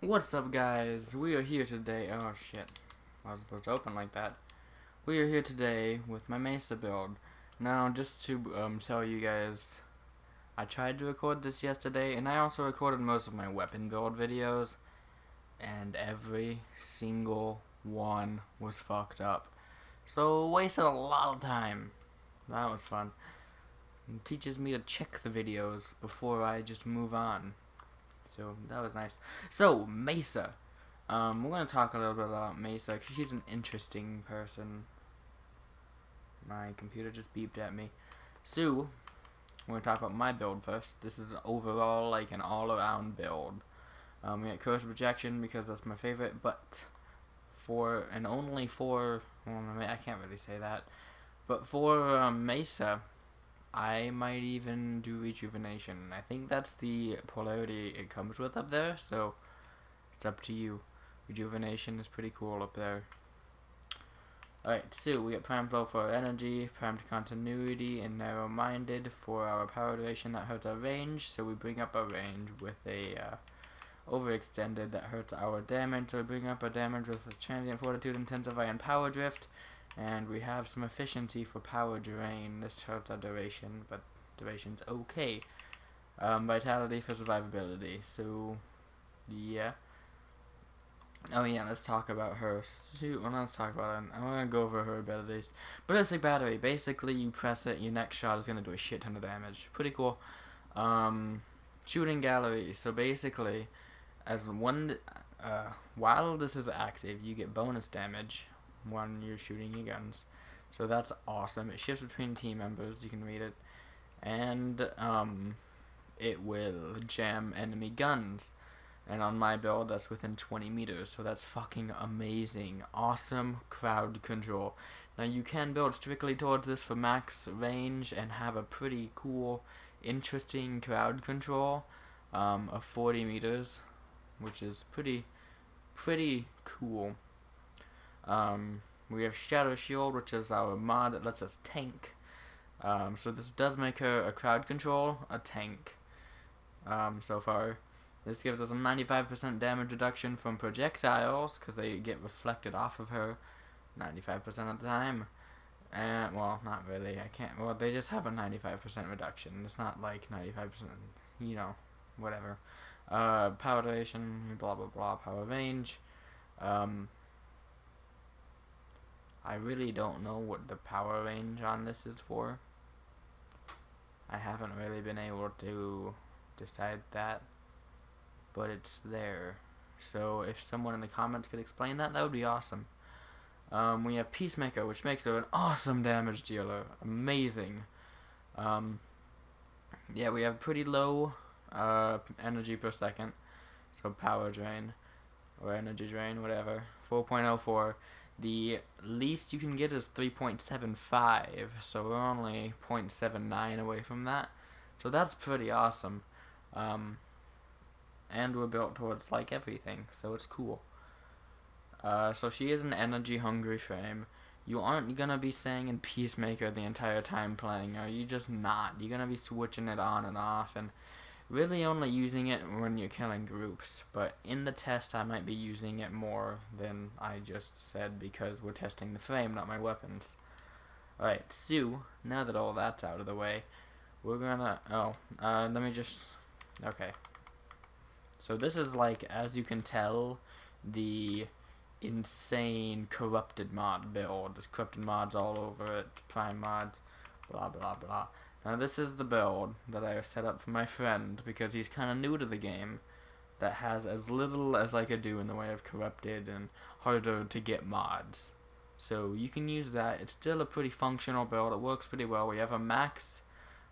What's up, guys? We are here today. Oh shit, I was supposed to open like that. We are here today with my Mesa build. Now, just to tell you guys, I tried to record this yesterday, and I also recorded most of my weapon build videos, and every single one was fucked up. So wasted a lot of time. That was fun. It teaches me to check the videos before I just move on. So that was nice. So Mesa. We're gonna talk a little bit about Mesa because she's an interesting person. My computer just beeped at me. So we're gonna talk about my build first. This is overall like an all-around build. We got curse projection because that's my favorite, but only for well, I can't really say that, but for Mesa, I might even do rejuvenation. I think that's the polarity it comes with up there, so it's up to you. Rejuvenation is pretty cool up there. Alright, so we got Prime Flow for our energy, Prime to Continuity, and Narrow Minded for our power duration that hurts our range, so we bring up our range with a Overextended that hurts our damage, so we bring up our damage with a Transient Fortitude, Intensify, and Power Drift, and we have some efficiency for Power Drain. This hurts our duration, but duration's okay. Vitality for survivability, so yeah. Oh yeah, let's talk about her. Let's talk about it. I'm gonna go over her abilities. Ballistic Battery. Basically, you press it, your next shot is gonna do a shit ton of damage. Pretty cool. Shooting Gallery. So basically, while this is active, you get bonus damage when you're shooting your guns. So that's awesome. It shifts between team members. You can read it, and it will jam enemy guns. And on my build, that's within 20 meters, so that's fucking amazing. Awesome crowd control. Now, you can build strictly towards this for max range and have a pretty cool, interesting crowd control of 40 meters, which is pretty cool. We have Shadow Shield, which is our mod that lets us tank. So this does make her a crowd control, a tank so far. This gives us a 95% damage reduction from projectiles, because they get reflected off of her 95% of the time. And, well, not really, well, they just have a 95% reduction. It's not like 95%, you know, whatever. Power duration, blah blah blah, power range. I really don't know what the power range on this is for. I haven't really been able to decide that, but it's there. So if someone in the comments could explain that, that would be awesome. We have Peacemaker, which makes her an awesome damage dealer. Amazing. Yeah, we have pretty low energy per second. So power drain, or energy drain, whatever. 4.04. The least you can get is 3.75, so we're only 0.79 away from that. So that's pretty awesome. And we're built towards like everything, so it's cool. So she is an energy hungry frame. You aren't gonna be staying in Peacemaker the entire time playing, or you just not. You're gonna be switching it on and off, and really only using it when you're killing groups. But in the test, I might be using it more than I just said, because we're testing the frame, not my weapons. Alright, so now that all that's out of the way, we're gonna let me just okay. So this is, like, as you can tell, the insane corrupted mod build. There's corrupted mods all over it, prime mods, blah blah blah. Now this is the build that I set up for my friend, because he's kind of new to the game, that has as little as I could do in the way of corrupted and harder to get mods. So you can use that. It's still a pretty functional build. It works pretty well. We have a max,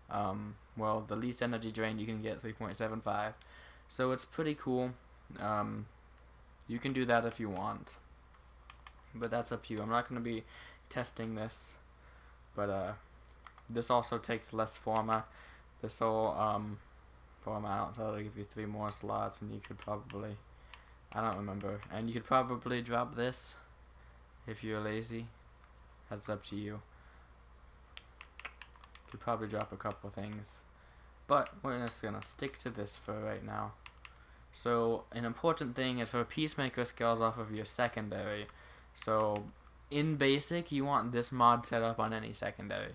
well, the least energy drain you can get, 3.75. So it's pretty cool. You can do that if you want, but that's up to you. I'm not going to be testing this, but this also takes less forma. This will forma out, so that'll give you 3 more slots, and you could probably, I don't remember, and you could probably drop this if you're lazy. That's up to you. You could probably drop a couple things, but we're just gonna stick to this for right now. So an important thing is her Peacemaker scales off of your secondary. So in basic, you want this mod set up on any secondary,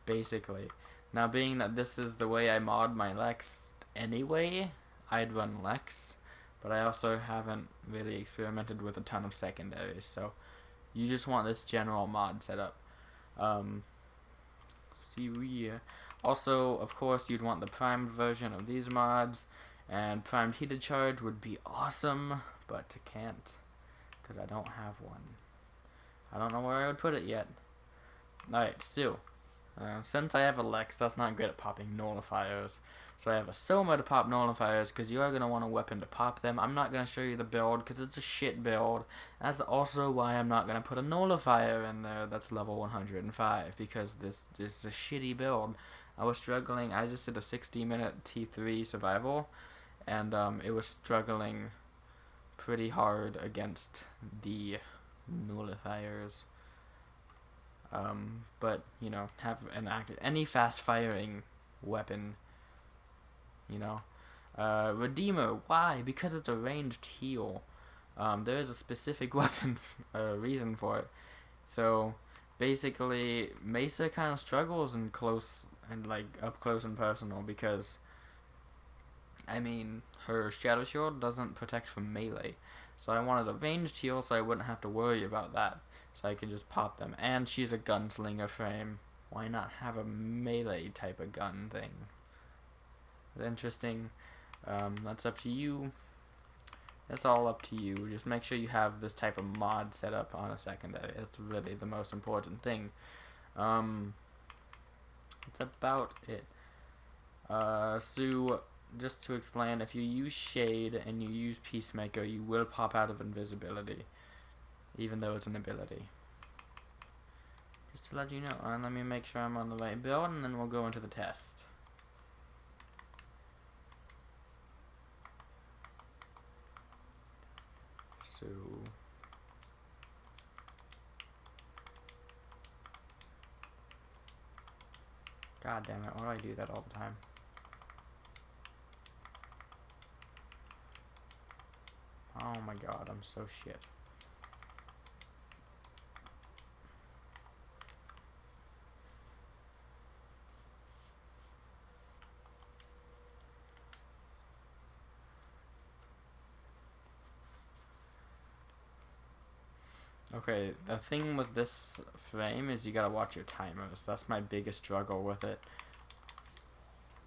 basically. Now, being that this is the way I mod my Lex anyway, I'd run Lex, but I also haven't really experimented with a ton of secondaries, so you just want this general mod set up. See here. Also, of course, you'd want the primed version of these mods, and primed heated charge would be awesome, but I can't, because I don't have one. I don't know where I would put it yet. Alright, so, since I have a Lex, that's not great at popping nullifiers. So I have a Soma to pop nullifiers, because you are going to want a weapon to pop them. I'm not going to show you the build, because it's a shit build. That's also why I'm not going to put a nullifier in there that's level 105, because this is a shitty build. I was struggling. I just did a 60-minute T3 survival, and it was struggling pretty hard against the nullifiers. But, you know, have an any fast-firing weapon, you know. Redeemer, why? Because it's a ranged heal. There is a specific weapon reason for it. So, basically, Mesa kind of struggles in close and, like, up close and personal because, I mean, her Shadow Shield doesn't protect from melee. So I wanted a ranged heal so I wouldn't have to worry about that. So I can just pop them. And she's a gunslinger frame. Why not have a melee type of gun thing? It's interesting. That's up to you. That's all up to you. Just make sure you have this type of mod set up on a secondary. That's really the most important thing. That's about it. So, just to explain, if you use Shade and you use Peacemaker, you will pop out of invisibility, even though it's an ability. Just to let you know. And let me make sure I'm on the right build, and then we'll go into the test. So, god damn it, why do I do that all the time? Oh my god, I'm so shit. Okay, the thing with this frame is you gotta watch your timers. That's my biggest struggle with it.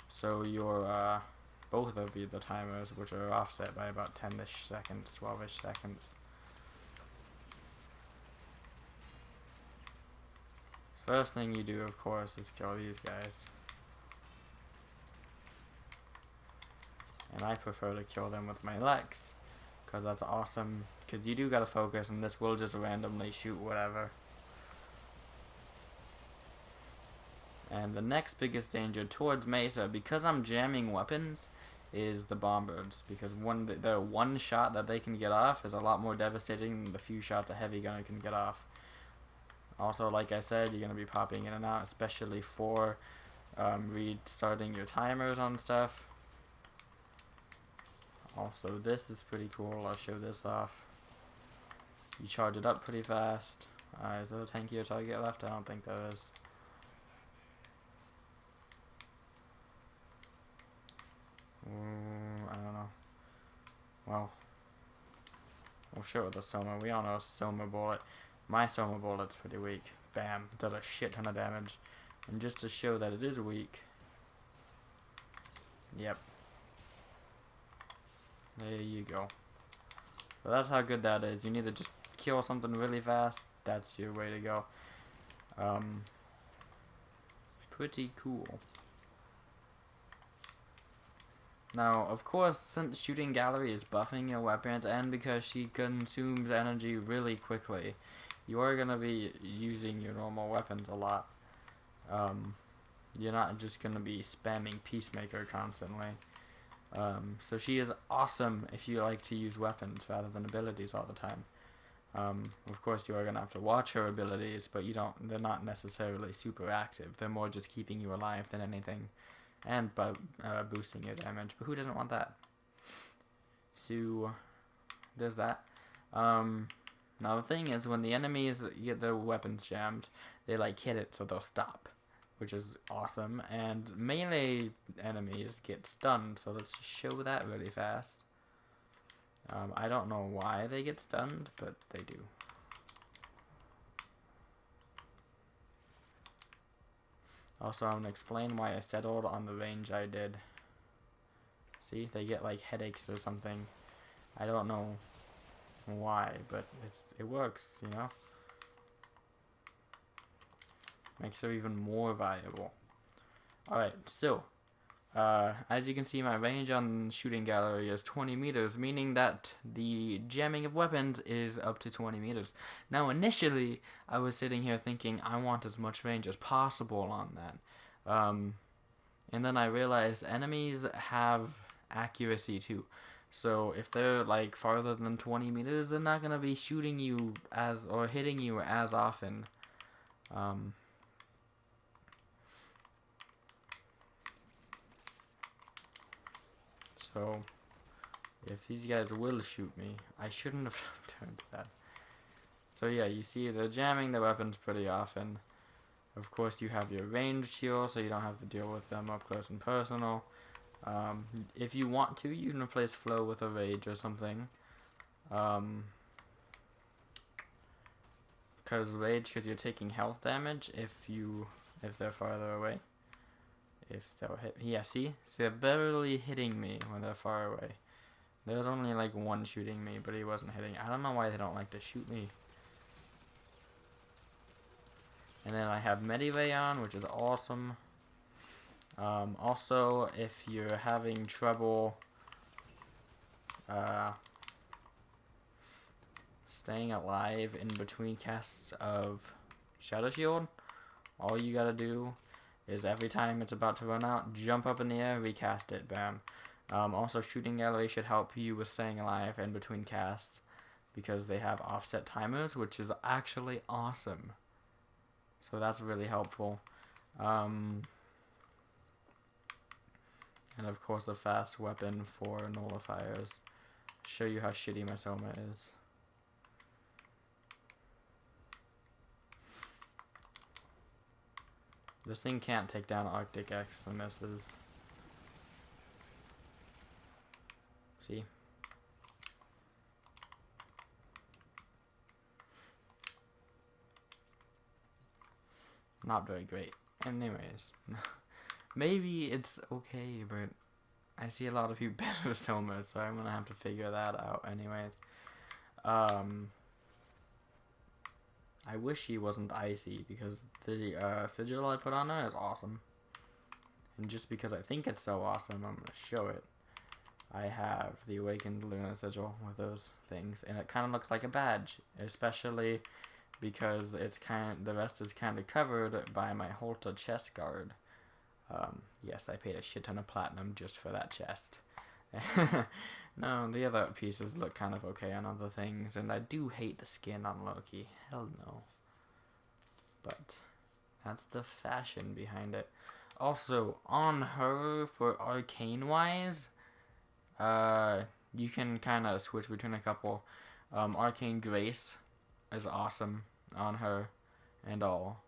So your, both of you, the timers, which are offset by about 10-ish seconds, 12-ish seconds. First thing you do, of course, is kill these guys. And I prefer to kill them with my Lex, because that's awesome. Because you do gotta focus, and this will just randomly shoot whatever. And the next biggest danger towards Mesa, because I'm jamming weapons, is the bombers. Because the one shot that they can get off is a lot more devastating than the few shots a heavy gunner can get off. Also, like I said, you're going to be popping in and out, especially for restarting your timers on stuff. Also, this is pretty cool. I'll show this off. You charge it up pretty fast. Is there a tankier target left? I don't think there is. I don't know. Well, we'll show it with the Soma. We all know Soma bullet. My Soma bullet's pretty weak. Bam. Does a shit ton of damage. And just to show that it is weak. Yep. There you go. So that's how good that is. You need to just kill something really fast. That's your way to go. Pretty cool. Now, of course, since shooting gallery is buffing your weapons, and because she consumes energy really quickly, you are going to be using your normal weapons a lot. You're not just going to be spamming Peacemaker constantly. So she is awesome if you like to use weapons rather than abilities all the time. Of course, you are going to have to watch her abilities, but they're not necessarily super active. They're more just keeping you alive than anything. And by boosting your damage, but who doesn't want that? So there's that. Now the thing is, when the enemies get their weapons jammed, they like hit it so they'll stop, which is awesome. And melee enemies get stunned, so let's just show that really fast. I don't know why they get stunned, but they do. Also, I'm going to explain why I settled on the range I did. See, they get like headaches or something. I don't know why, but it works, you know? Makes her even more valuable. Alright, so, as you can see, my range on shooting gallery is 20 meters, meaning that the jamming of weapons is up to 20 meters. Now, initially, I was sitting here thinking I want as much range as possible on that. And then I realized enemies have accuracy too. So if they're like farther than 20 meters, they're not going to be shooting you or hitting you as often. So if these guys will shoot me, I shouldn't have turned to that. So yeah, you see they're jamming their weapons pretty often. Of course, you have your ranged heal, so you don't have to deal with them up close and personal. If you want to, you can replace flow with a rage or something. Because you're taking health damage if they're farther away. If they'll hit, yeah, see, they're barely hitting me when they're far away. There's only like one shooting me, but he wasn't hitting. I don't know why they don't like to shoot me. And then I have Mediray on, which is awesome. Also, if you're having trouble staying alive in between casts of Shadow Shield, all you gotta do is every time it's about to run out, jump up in the air, recast it, bam. Also, shooting gallery should help you with staying alive in between casts because they have offset timers, which is actually awesome. So that's really helpful. And of course a fast weapon for nullifiers. Show you how shitty my Soma is. This thing can't take down Arctic X and misses. See? Not very great. Anyways. Maybe it's okay, but I see a lot of people better with Soma, so I'm gonna have to figure that out anyways. I wish he wasn't icy, because the sigil I put on her is awesome. And just because I think it's so awesome, I'm gonna show it. I have the Awakened Luna sigil with those things, and it kind of looks like a badge, especially because the rest is kind of covered by my Holta chest guard. Yes, I paid a shit ton of platinum just for that chest. No, the other pieces look kind of okay on other things, and I do hate the skin on Loki. Hell no. But that's the fashion behind it. Also, on her, for arcane-wise, you can kind of switch between a couple. Arcane Grace is awesome on her and all.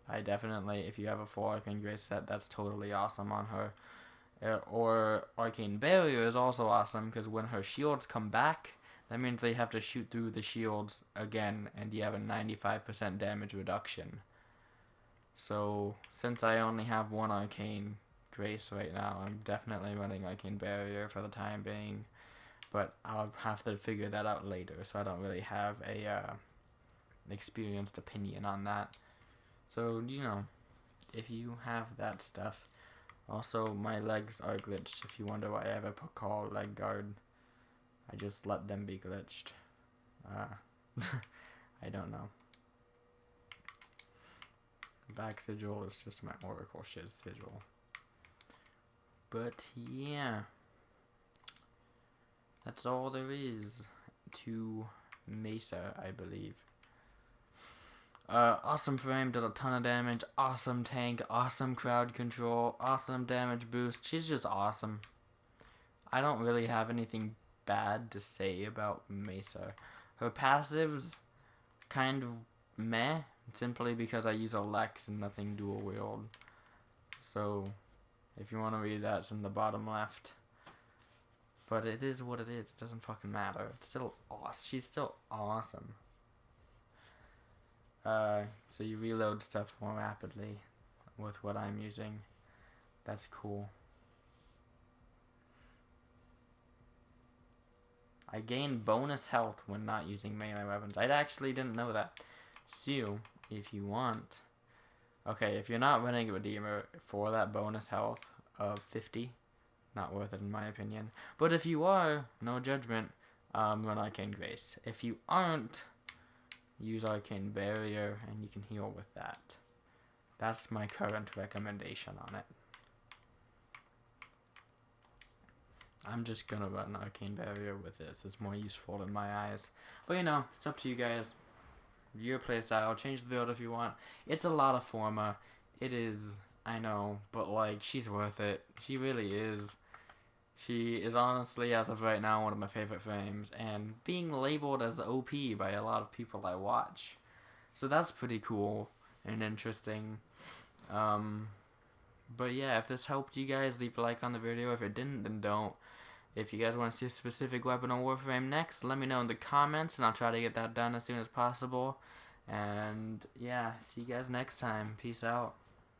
I definitely, if you have a full Arcane Grace set, that's totally awesome on her. Or Arcane Barrier is also awesome, because when her shields come back, that means they have to shoot through the shields again, and you have a 95% damage reduction. So, since I only have one Arcane Grace right now, I'm definitely running Arcane Barrier for the time being. But I'll have to figure that out later, so I don't really have a experienced opinion on that. So, you know, if you have that stuff. Also, my legs are glitched, if you wonder why I have a call leg guard. I just let them be glitched. I don't know. Back sigil is just my Oracle shit sigil. But, yeah. That's all there is to Mesa, I believe. Awesome frame, does a ton of damage, awesome tank, awesome crowd control, awesome damage boost. She's just awesome. I don't really have anything bad to say about Mesa. Her passives kind of meh, simply because I use a Lex and nothing dual wield. So, if you want to read that, it's in the bottom left. But it is what it is. It doesn't fucking matter. It's still awesome. She's still awesome. So you reload stuff more rapidly with what I'm using. That's cool. I gain bonus health when not using melee weapons. I actually didn't know that. So, if you want... Okay, if you're not running a Redeemer for that bonus health of 50, not worth it in my opinion. But if you are, no judgment, run Arcane Grace. If you aren't, use Arcane Barrier and you can heal with that. That's my current recommendation on it. I'm just gonna run Arcane Barrier with this. It's more useful in my eyes. But you know, it's up to you guys. Your playstyle. Change the build if you want. It's a lot of Forma. It is, I know, but like, she's worth it. She really is. She is honestly, as of right now, one of my favorite frames, and being labeled as OP by a lot of people I watch. So that's pretty cool and interesting. But yeah, if this helped you guys, leave a like on the video. If it didn't, then don't. If you guys want to see a specific weapon on Warframe next, let me know in the comments, and I'll try to get that done as soon as possible. And yeah, see you guys next time. Peace out.